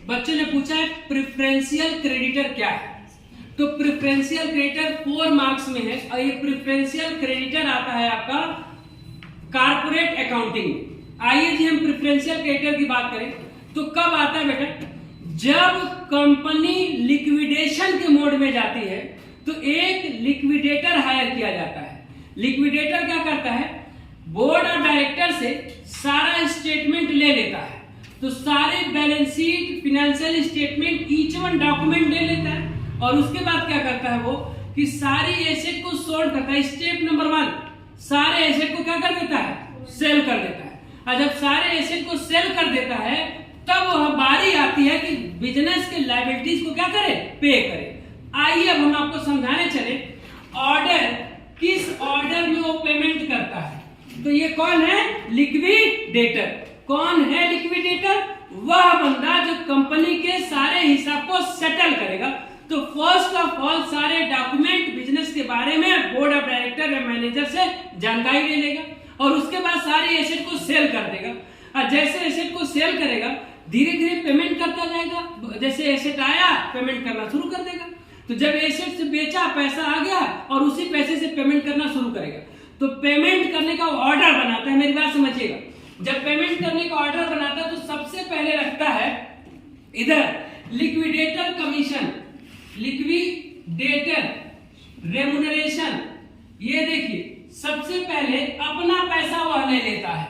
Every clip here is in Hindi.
बच्चों ने पूछा है प्रेफरेंशियल क्रेडिटर क्या है। तो प्रेफरेंशियल क्रेडिटर 4 मार्क्स में है और ये प्रेफरेंशियल क्रेडिटर आता है आपका कारपोरेट अकाउंटिंग में। आइए जी हम प्रेफरेंशियल क्रेडिटर की बात करें तो कब आता है बेटा, जब कंपनी लिक्विडेशन के मोड में जाती है तो एक लिक्विडेटर हायर किया जाता है। लिक्विडेटर क्या करता है, बोर्ड ऑफ डायरेक्टर से सारा स्टेटमेंट ले लेता है, तो सारे balance sheet, financial statement, each one document ले लेता है और उसके बाद क्या करता है वो कि सारी एसेट को सोल्ड करता है। स्टेप नंबर 1, सारे एसेट को क्या कर देता है, सेल कर देता है। और जब सारे एसेट को सेल कर देता है तब वह बारी आती है कि बिजनेस के लायबिलिटीज को क्या करे, पे करे। आइए अब हम आपको समझाने चले ऑर्डर, किस ऑर्डर में वो पेमेंट करता है। तो ये कौन है, लिक्विडेटर। कौन है लिक्विडेटर, वह बंदा जो कंपनी के सारे हिसाब को सेटल करेगा। तो फर्स्ट ऑफ ऑल सारे डॉक्यूमेंट बिजनेस के बारे में बोर्ड ऑफ डायरेक्टर या मैनेजर से जानकारी ले लेगा और उसके बाद सारे एसेट को सेल कर देगा। और जैसे एसेट को सेल करेगा धीरे धीरे पेमेंट करता जाएगा। जैसे एसेट आया पेमेंट करना शुरू कर देगा। तो जब एसेट से बेचा, पैसा आ गया और उसी पैसे से पेमेंट करना शुरू करेगा। तो पेमेंट करने का ऑर्डर बनाता है, मेरी बात समझिएगा। जब पेमेंट करने का ऑर्डर बनाता है तो सबसे पहले रखता है इधर लिक्विडेटर कमीशन, लिक्विडेटर रेमुनरेशन। ये देखिए सबसे पहले अपना पैसा वह ले लेता है,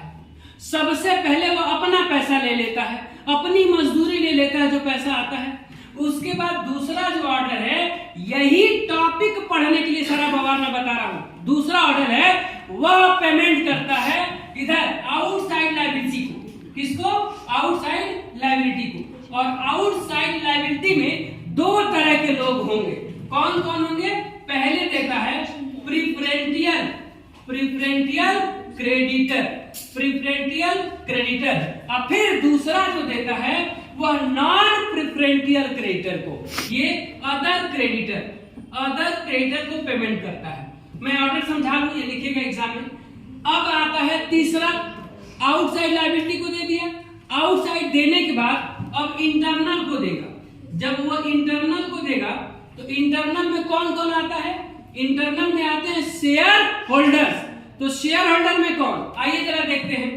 सबसे पहले वह अपना पैसा ले लेता है, अपनी मजदूरी ले लेता है जो पैसा आता है। उसके बाद दूसरा जो ऑर्डर है, यही टॉपिक पढ़ने के लिए सारा बवाल मैं बता रहा हूं। दूसरा ऑर्डर है वह पेमेंट करता है इधर आउटसाइड लायबिलिटी को। किसको, आउटसाइड लायबिलिटी को। और आउटसाइड लायबिलिटी में 2 तरह के लोग होंगे। कौन कौन होंगे, पहले देखा है प्रेफरेंशियल क्रेडिटर, प्रेफरेंशियल क्रेडिटर। और फिर दूसरा जो देता है वह नॉन प्रेफरेंशियल क्रेडिटर को, ये अदर क्रेडिटर को पेमेंट करता है। मैं ऑर्डर समझा लूं, ये लिखिएगा एग्जाम में। अब आता है तीसरा, आउटसाइड लायबिलिटी को दे दिया। आउटसाइड देने के बाद अब इंटरनल को देगा। जब वो इंटरनल को देगा तो इंटरनल में कौन कौन आता है, इंटरनल में आते हैं शेयर होल्डर्स। तो शेयर होल्डर में कौन, आइए जरा देखते हैं।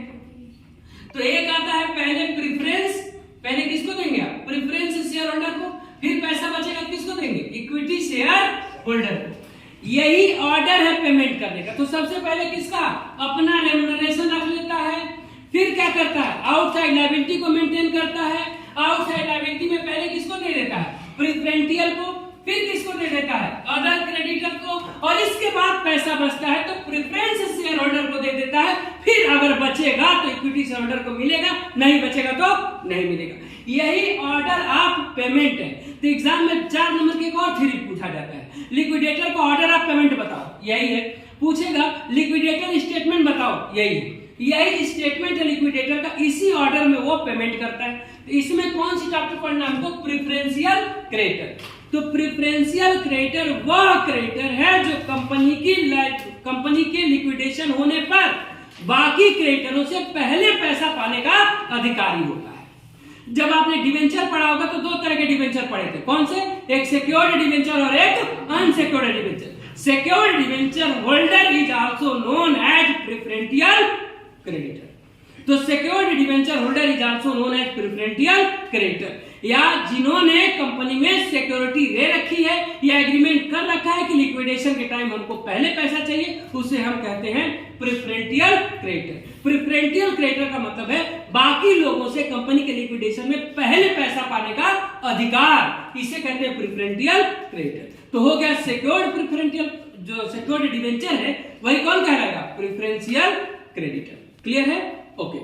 तो एक आता है पहले प्रेफरेंस, पहले किसको देंगे आप, प्रेफरेंस शेयर होल्डर को। फिर पैसा बचेगा किसको देंगे, इक्विटी शेयर होल्डर को। यही ऑर्डर है पेमेंट करने का। तो सबसे पहले किसका, अपना रेम्युनरेशन रख लेता है। फिर क्या करता है, आउटसाइड लायबिलिटी को मेंटेन करता है। आउटसाइड लायबिलिटी में पहले किसको दे देता है, प्रेफरेंशियल को। फिर किसको दे देता है, अदर क्रेडिटर को। और इसके बाद पैसा बचता है तो प्रेफरेंस शेयर होल्डर को दे देता है। फिर अगर बचेगा तो इक्विटी शेयर होल्डर को मिलेगा, नहीं बचेगा तो नहीं मिलेगा। यही ऑर्डर ऑफ पेमेंट है। तो एग्जाम में 4 नंबर की एक और थ्योरी पूछा जाता है, लिक्विडेटर का ऑर्डर ऑफ पेमेंट बताओ, यही है। पूछेगा लिक्विडेटर स्टेटमेंट बताओ, यही है। यही स्टेटमेंट है लिक्विडेटर का, इसी ऑर्डर में वो पेमेंट करता है। तो इसमें कौन सी टॉपिक पढ़ना हमको, प्रेफरेंशियल क्रेडिटर। तो प्रेफरेंशियल क्रेडिटर वह क्रेडिटर है जो कंपनी के लिक्विडेशन होने पर बाकी क्रेडिटरों से पहले पैसा पाने का अधिकारी होता है। जब आपने डिवेंचर पढ़ा होगा तो 2 तरह के डिवेंचर पढ़े थे, कौन से, एक सिक्योर्ड डिवेंचर और एक unsecured debenture. Secured debenture holder is also known as preferential creditor. तो secured debenture holder is also known as preferential creditor, या जिन्होंने कंपनी में सिक्योरिटी ले रखी है या एग्रीमेंट कर रखा है कि लिक्विडेशन के टाइम हमको पहले पैसा चाहिए, उसे हम कहते हैं प्रेफरेंशियल क्रेडिटर। प्रेफरेंशियल क्रेडिटर का मतलब है बाकी लोगों से कंपनी के लिक्विडेशन में पहले पैसा पाने का अधिकार, इसे कहते हैं प्रेफरेंशियल क्रेडिटर। तो हो गया सिक्योर्ड प्रेफरेंशियल, जो सिक्योर्ड डिवेंचर है वही कौन कहलाएगा, प्रेफरेंशियल क्रेडिटर। क्लियर है, ओके।